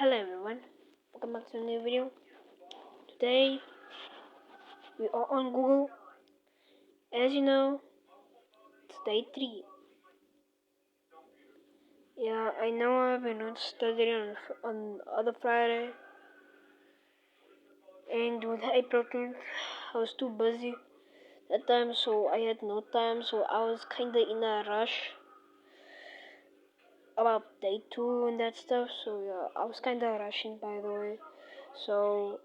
Hello everyone, welcome back to a new video. Today we are on Google. As you know, it's day 3. Yeah, I know I've been not studying on other Friday, and with April 10th, I was too busy that time, so I had no time, so I was kinda in a rush about day 2 and that stuff, so yeah, I was kinda rushing by the way. So,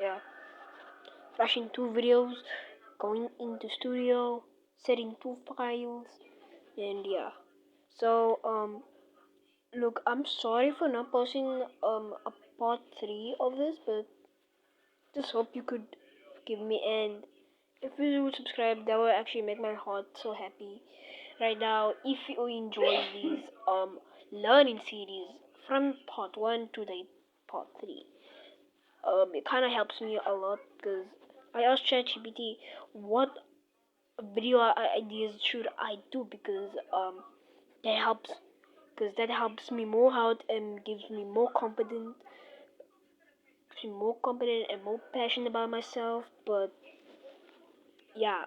yeah, rushing 2 videos, going into studio, setting 2 files, and yeah. So look, I'm sorry for not posting a part 3 of this, but just hope you could give me, and if you would subscribe, that would actually make my heart so happy right now. If you enjoy these learning series from part 1 to the part 3, it kind of helps me a lot because I asked ChatGPT what video ideas should I do, because that helps that helps me more out and gives me more confident and more passionate about myself. But yeah,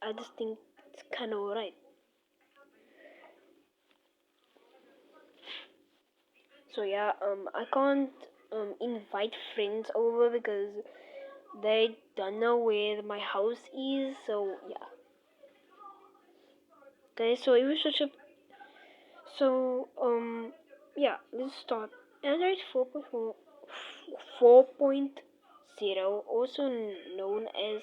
I just think it's kind of alright. So yeah, I can't invite friends over because they don't know where my house is. So yeah, okay. So it was such a yeah. Let's start. Android 4.0, also known as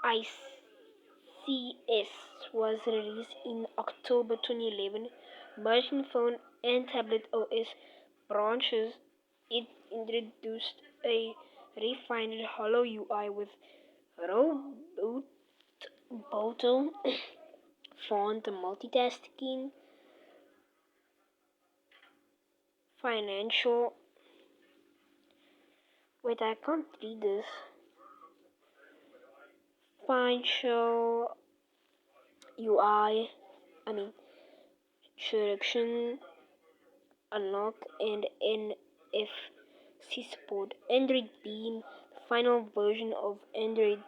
ICS, was released in October 2011, merging phone and tablet OS branches. It introduced a refined Hello UI with robust bottom font multitasking, financial. Wait, I can't read this. Financial UI. I mean, selection, unlock, and NFC support. Android Beam, the final version of Android,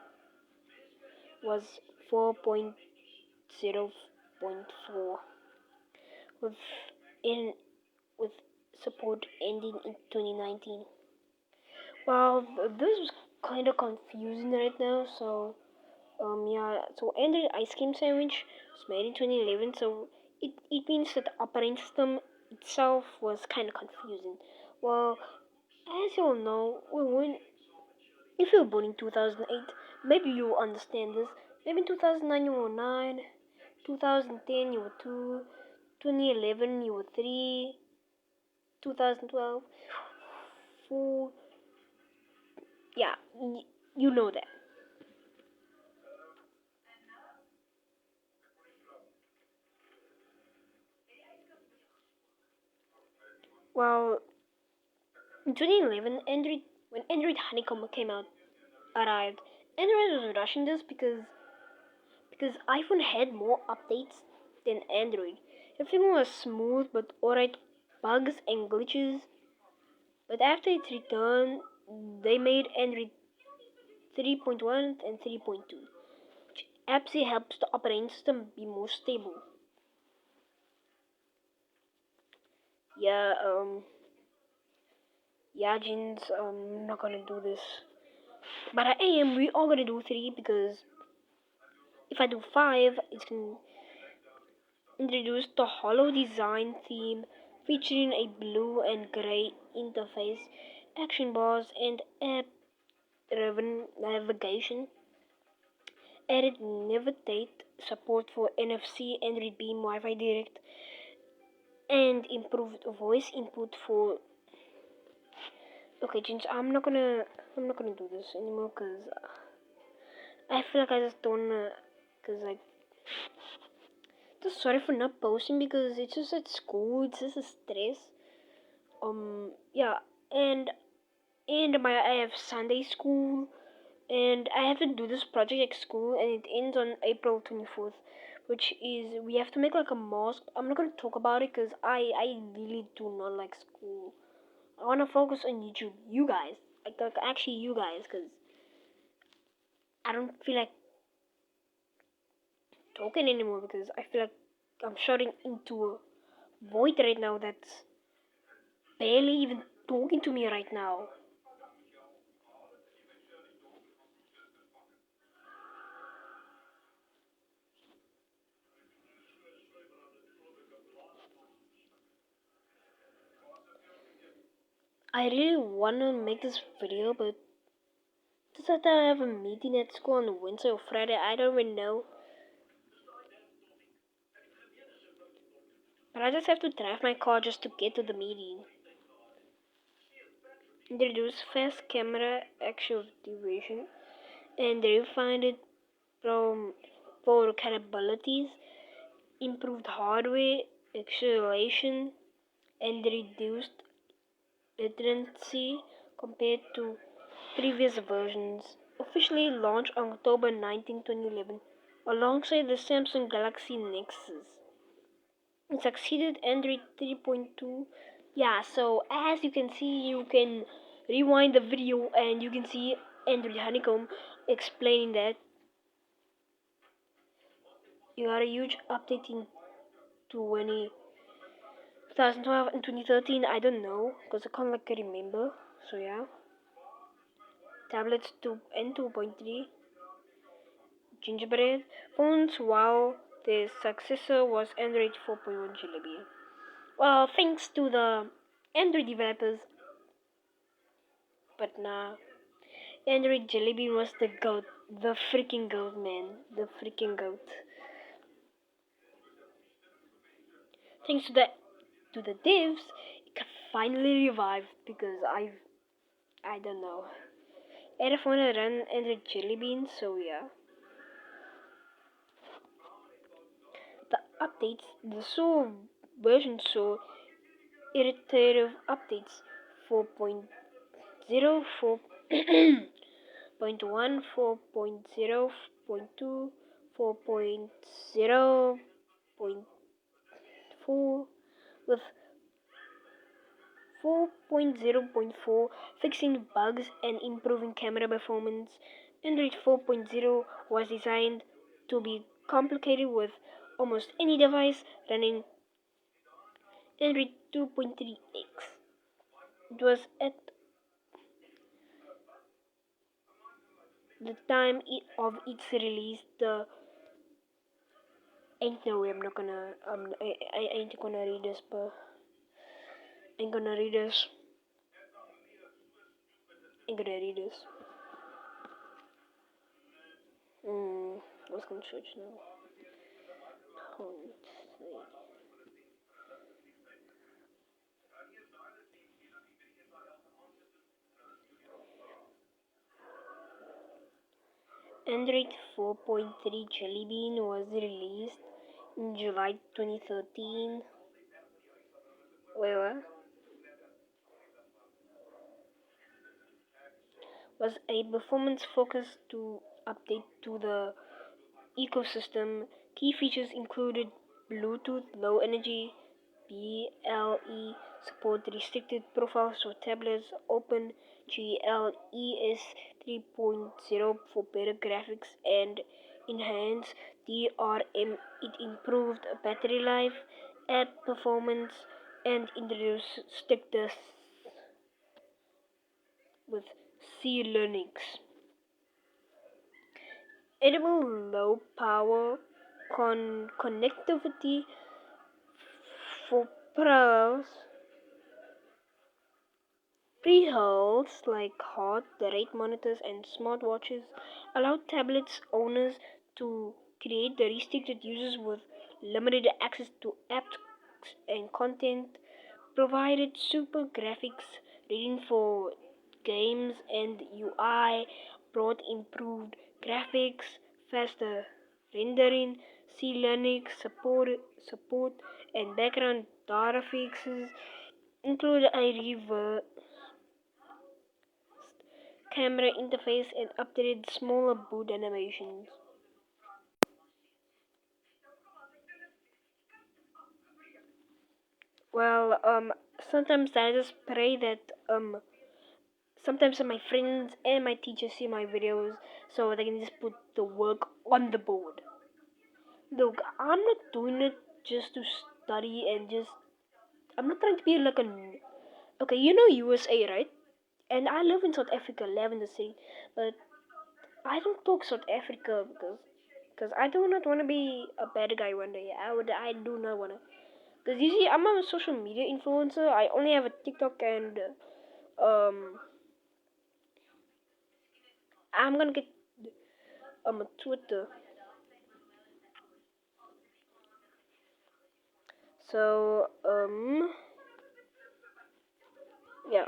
was 4.0.4 with in with support ending in 2019. Well, this is kind of confusing right now. So yeah. So Android ice cream sandwich was made in 2011. So it means that the operating system itself was kind of confusing. Well, as you all know, if you were born in 2008, maybe you will understand this. Maybe in 2009 you were 9, 2010 you were 2, 2011 you were 3, 2012 4. Yeah, you know that. Well, in 2011, when Android Honeycomb came out, arrived, Android was rushing this because iPhone had more updates than Android. Everything was smooth but alright, bugs and glitches. But after its return, they made Android 3.1 and 3.2, which actually helps the operating system be more stable. Yeah, yeah, Jins, I'm not gonna do this. But I am, we are gonna do 3 because if I do 5, it's gonna introduce the hollow design theme featuring a blue and gray interface, action bars, and app driven navigation. Added Navigate support for NFC, Android Beam, Wi-Fi Direct, and improved voice input for. Okay, James, I'm not gonna do this anymore because I feel like I just don't. Cause like, just sorry for not posting because it's just at school. It's just a stress. Yeah, and I have Sunday school, and I have to do this project at school, and it ends on April 24th. which is we have to make like a mask. I'm not gonna talk about it because I really do not like school. I wanna focus on YouTube. You guys, like actually you guys, because I don't feel like talking anymore because I feel like I'm shouting into a void right now that's barely even talking to me right now. I really wanna make this video, but just that I have a meeting at school on Wednesday or Friday. I don't even know. But I just have to drive my car just to get to the meeting. Introduce fast camera activation and refined it from for capabilities, improved hardware acceleration, and reduced latency compared to previous versions. Officially launched on October 19, 2011, alongside the Samsung Galaxy Nexus. It succeeded Android 3.2. Yeah, so as you can see, you can rewind the video and you can see Android Honeycomb explaining that you got a huge update in 2012 and 2013. I don't know because I can't like remember. So yeah, tablets 2 and 2.3, gingerbread phones, while the successor was Android 4.1 Jelly Bean. Well, thanks to the Android developers, but nah, Android Jelly Bean was the goat, the freaking goat, man, the freaking goat. Thanks to the devs, it can finally revive because I don't know. I don't wanna run Android Jelly Bean, so yeah. The updates, the so version so iterative updates 4.0, 4.1, 4.0, 4.2, 4.0.4 with 4.0.4 fixing bugs and improving camera performance. Android 4.0 was designed to be complicated with almost any device running Android 2.3x. It was at the time of its release the ain't no way I'm not gonna I ain't gonna read this but ain't gonna read this ain't gonna read this. Let's go search now. Let's see. Android 4.3 Jelly Bean was released in July 2013. Wait, what? Was a performance focused to update to the ecosystem. Key features included Bluetooth Low Energy, BLE support, restricted profiles for tablets, Open GLES 3.0 for better graphics and enhanced DRM. It improved battery life, app performance, and introduced stickers with C Linux. Enable low power connectivity for pros. Pre-holds like heart rate monitors and smartwatches allow tablets owners to create the restricted users with limited access to apps and content, provided super graphics reading for games and UI, brought improved graphics, faster rendering, C Linux support and background data fixes, include a reverse camera interface and updated smaller boot animations. Well, sometimes I just pray that sometimes my friends and my teachers see my videos so they can just put the work on the board. Look, I'm not doing it just to study and just. I'm not trying to be like a. Okay, you know USA, right? And I live in South Africa, live in the city, but I don't talk South Africa because I do not want to be a bad guy one day. I do not want to. Because you see, I'm a social media influencer. I only have a TikTok and I'm gonna get a Twitter. So yeah.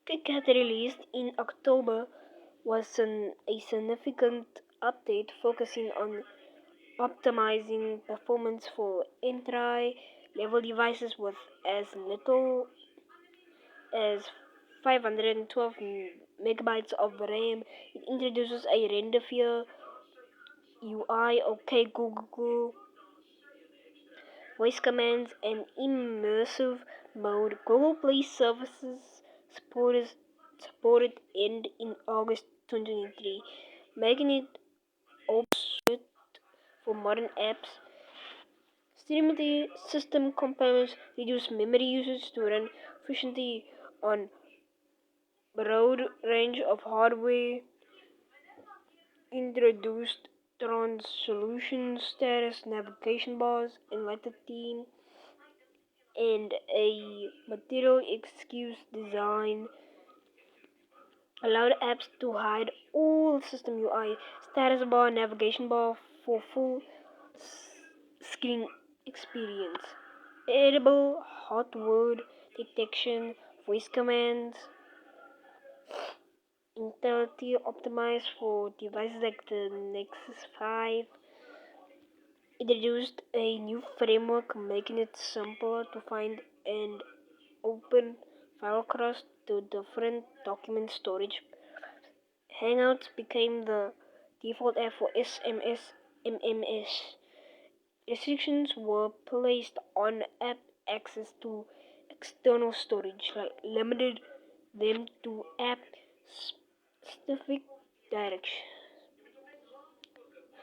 KitKat released in October was a significant update focusing on optimizing performance for entry-level devices with as little as 512 megabytes of RAM. It introduces a render-free UI, OK Google, voice commands, and immersive mode. Google Play services supported end in August 2023, making it open for modern apps. Steady system components reduce memory usage to run efficiently on broad range of hardware, introduced Transolution status navigation bars, invited theme, and a material excuse design allowed apps to hide all system UI, status bar, navigation bar for full screen experience. Edible hot word detection, voice commands, entirely optimized for devices like the Nexus 5. It introduced a new framework making it simpler to find and open file across to different document storage. Hangouts became the default app for SMS MMS. Restrictions were placed on app access to external storage, like limited them to app specific direction.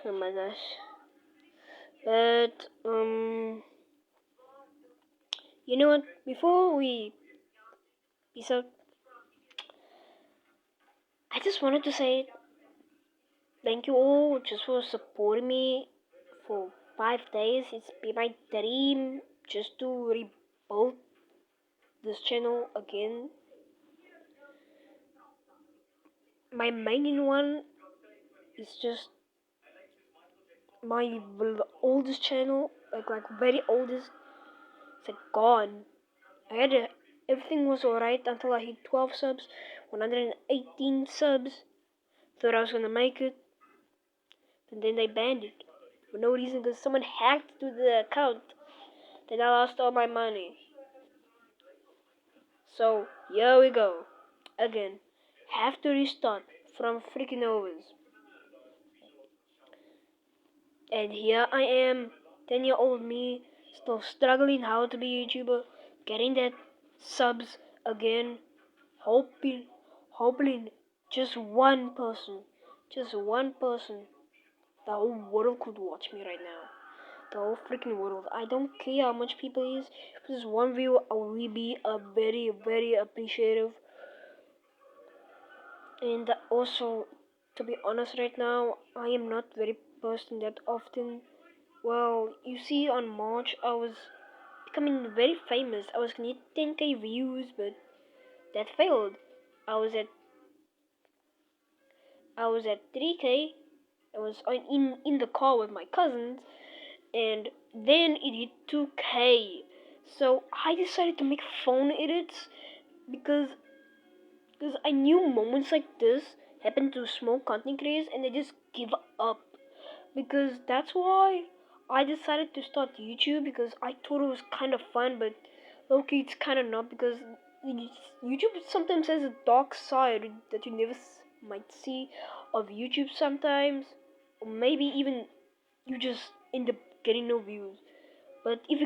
Oh my gosh. But you know what? Before we peace out, I just wanted to say thank you all just for supporting me for 5 days. It's been my dream just to rebuild this channel again. My main one is just my oldest channel, like very oldest. It's like gone. I had everything was alright until I hit 12 subs, 118 subs. Thought I was gonna make it, and then they banned it for no reason because someone hacked to the account. Then I lost all my money. So here we go again. Have to restart from freaking overs. And here I am, 10-year-old me, still struggling how to be a YouTuber, getting that subs again, hoping just one person, the whole world could watch me right now. The whole freaking world. I don't care how much people is. If there's one view, I will be a very, very appreciative. And also, to be honest, right now, I am not very posting that often. Well, you see, on March, I was becoming very famous. I was gonna get 10k views, but that failed. I was at I was at 3k. I was in the car with my cousins, and then it hit 2k. So I decided to make phone edits because I knew moments like this happen to small content creators and they just give up. Because that's why I decided to start YouTube because I thought it was kind of fun, but low-key it's kind of not because YouTube sometimes has a dark side that you never might see of YouTube sometimes, or maybe even you just end up getting no views. But if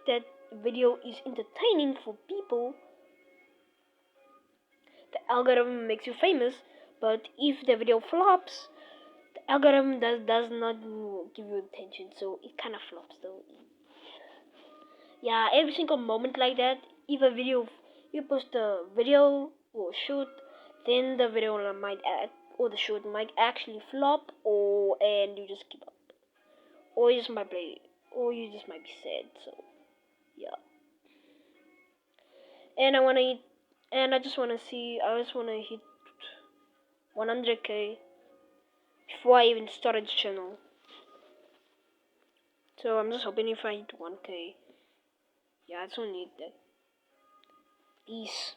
that video is entertaining for people, the algorithm makes you famous. But if the video flops, the algorithm does not give you attention, so it kind of flops though. Yeah, every single moment like that. If a video, you post a video or shoot, then the video might act, or the shoot might actually flop, or and you just give up, or you just might play, or you just might be sad. So yeah, and I just wanna see, I just wanna hit 100K before I even started the channel. So I'm just hoping if I hit 1K, yeah, I just want to need that. Peace.